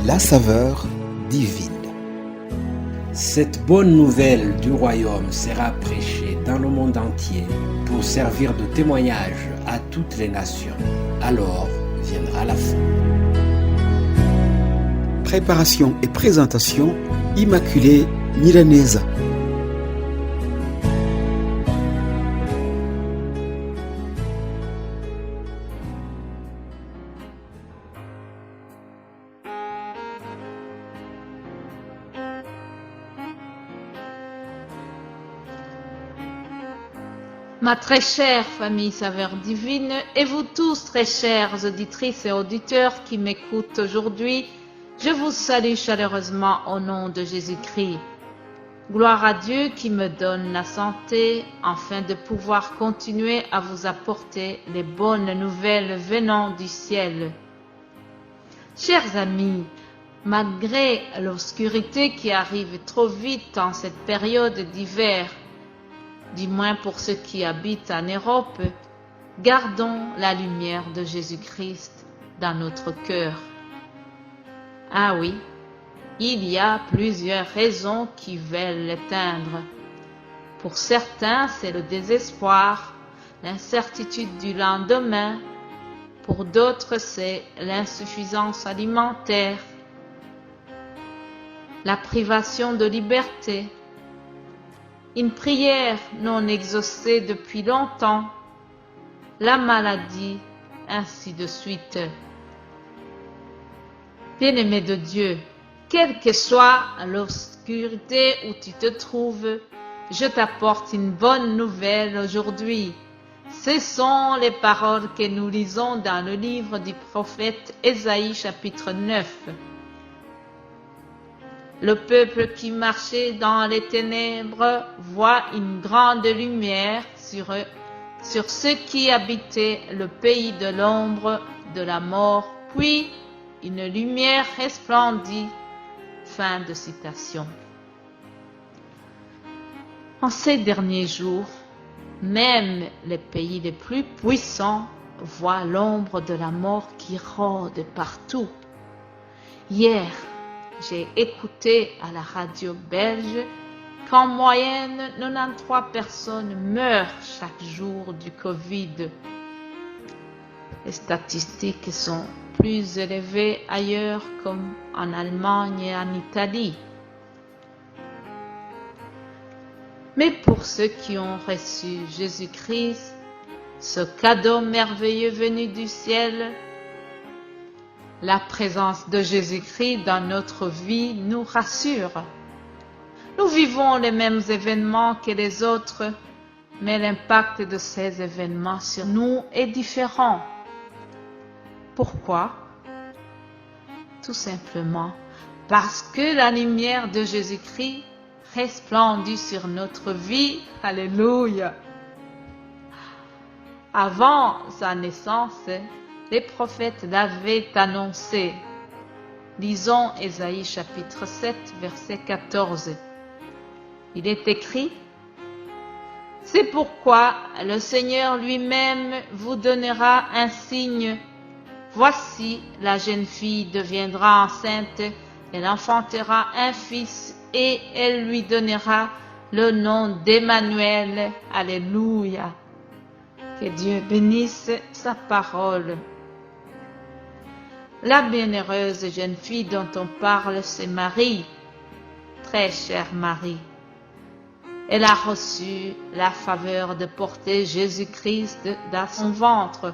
la saveur divine. Cette bonne nouvelle du royaume sera prêchée dans le monde entier pour servir de témoignage à toutes les nations. Alors viendra la fin. Préparation et présentation, Immaculée Milanesa. Ma très chère famille Saveur Divine, et vous tous très chères auditrices et auditeurs qui m'écoutent aujourd'hui, je vous salue chaleureusement au nom de Jésus-Christ. Gloire à Dieu qui me donne la santé afin de pouvoir continuer à vous apporter les bonnes nouvelles venant du ciel. Chers amis, malgré l'obscurité qui arrive trop vite en cette période d'hiver, du moins pour ceux qui habitent en Europe, gardons la lumière de Jésus-Christ dans notre cœur. Ah oui, il y a plusieurs raisons qui veulent l'éteindre. Pour certains, c'est le désespoir, l'incertitude du lendemain. Pour d'autres, c'est l'insuffisance alimentaire, la privation de liberté, une prière non exaucée depuis longtemps, la maladie, ainsi de suite. Bien-aimé de Dieu, quelle que soit l'obscurité où tu te trouves, je t'apporte une bonne nouvelle aujourd'hui. Ce sont les paroles que nous lisons dans le livre du prophète Ésaïe chapitre 9. Le peuple qui marchait dans les ténèbres voit une grande lumière sur ceux qui habitaient le pays de l'ombre de la mort, puis une lumière resplendit. Fin de citation. En ces derniers jours, même les pays les plus puissants voient l'ombre de la mort qui rôde partout. Hier, j'ai écouté à la radio belge qu'en moyenne 93 personnes meurent chaque jour du Covid. Les statistiques sont plus élevées ailleurs comme en Allemagne et en Italie. Mais pour ceux qui ont reçu Jésus-Christ, ce cadeau merveilleux venu du ciel, la présence de Jésus-Christ dans notre vie nous rassure. Nous vivons les mêmes événements que les autres, mais l'impact de ces événements sur nous est différent. Pourquoi? Tout simplement parce que la lumière de Jésus-Christ resplendit sur notre vie. Alléluia! Avant sa naissance, les prophètes l'avaient annoncé. Lisons Ésaïe chapitre 7, verset 14. Il est écrit: « C'est pourquoi le Seigneur lui-même vous donnera un signe. Voici, la jeune fille deviendra enceinte, elle enfantera un fils et elle lui donnera le nom d'Emmanuel. » Alléluia! Que Dieu bénisse sa parole. La bienheureuse jeune fille dont on parle, c'est Marie, très chère Marie. Elle a reçu la faveur de porter Jésus-Christ dans son ventre.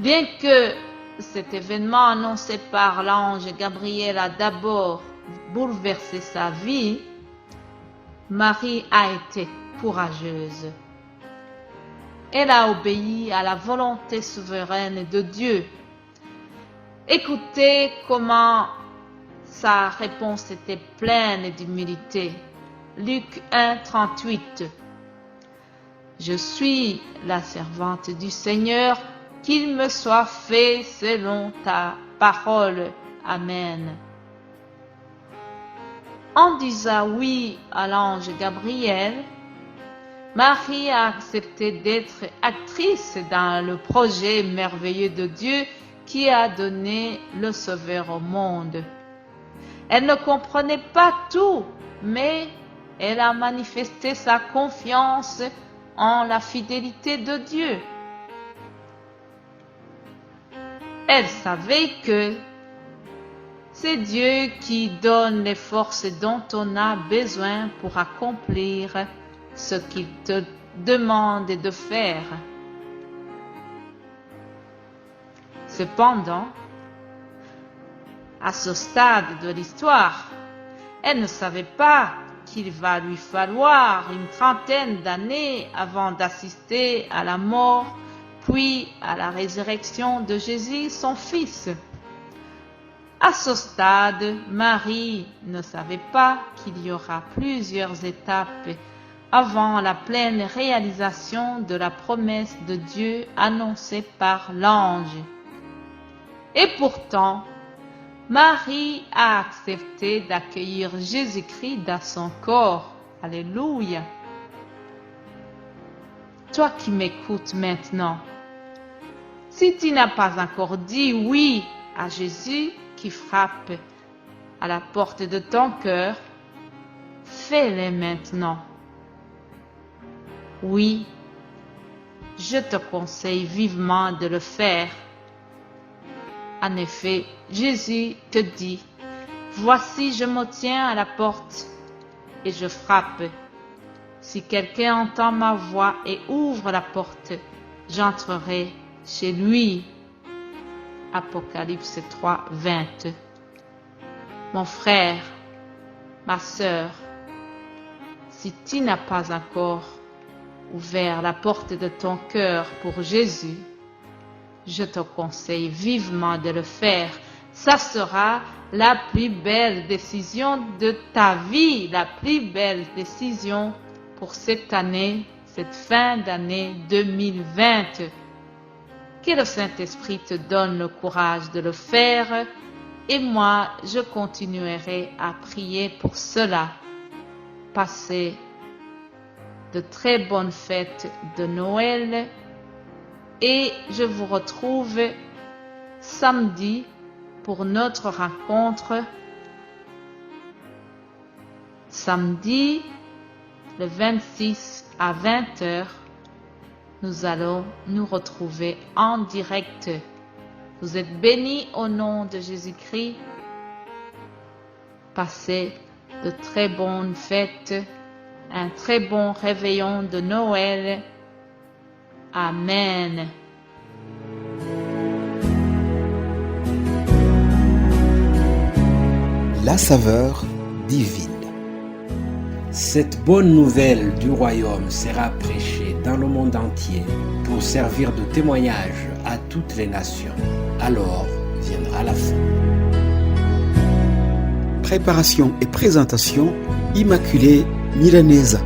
Bien que cet événement annoncé par l'ange Gabriel a d'abord bouleversé sa vie, Marie a été courageuse. Elle a obéi à la volonté souveraine de Dieu. Écoutez comment sa réponse était pleine d'humilité. Luc 1, 38. « Je suis la servante du Seigneur, qu'il me soit fait selon ta parole. Amen. » En disant oui à l'ange Gabriel, Marie a accepté d'être actrice dans le projet merveilleux de Dieu qui a donné le Sauveur au monde. Elle ne comprenait pas tout, mais elle a manifesté sa confiance en la fidélité de Dieu. Elle savait que c'est Dieu qui donne les forces dont on a besoin pour accomplir ce qu'il te demande de faire. Cependant, à ce stade de l'histoire, elle ne savait pas qu'il va lui falloir une trentaine d'années avant d'assister à la mort, puis à la résurrection de Jésus, son fils. À ce stade, Marie ne savait pas qu'il y aura plusieurs étapes avant la pleine réalisation de la promesse de Dieu annoncée par l'ange. Et pourtant, Marie a accepté d'accueillir Jésus-Christ dans son corps. Alléluia. Toi qui m'écoutes maintenant, si tu n'as pas encore dit oui à Jésus qui frappe à la porte de ton cœur, fais-le maintenant. Oui, je te conseille vivement de le faire. En effet, Jésus te dit, « Voici, je me tiens à la porte et je frappe. Si quelqu'un entend ma voix et ouvre la porte, j'entrerai chez lui. » Apocalypse 3, 20. Mon frère, ma sœur, si tu n'as pas encore ouvert la porte de ton cœur pour Jésus, je te conseille vivement de le faire. Ça sera la plus belle décision de ta vie, la plus belle décision pour cette année, cette fin d'année 2020. Que le Saint-Esprit te donne le courage de le faire et moi, je continuerai à prier pour cela. Passez de très bonnes fêtes de Noël et je vous retrouve samedi pour notre rencontre. Samedi, le 26 à 20h, nous allons nous retrouver en direct. Vous êtes bénis au nom de Jésus-Christ. Passez de très bonnes fêtes, un très bon réveillon de Noël. Amen. La saveur divine. Cette bonne nouvelle du royaume sera prêchée dans le monde entier pour servir de témoignage à toutes les nations. Alors viendra la fin. Préparation et présentation, Immaculée Milanesa.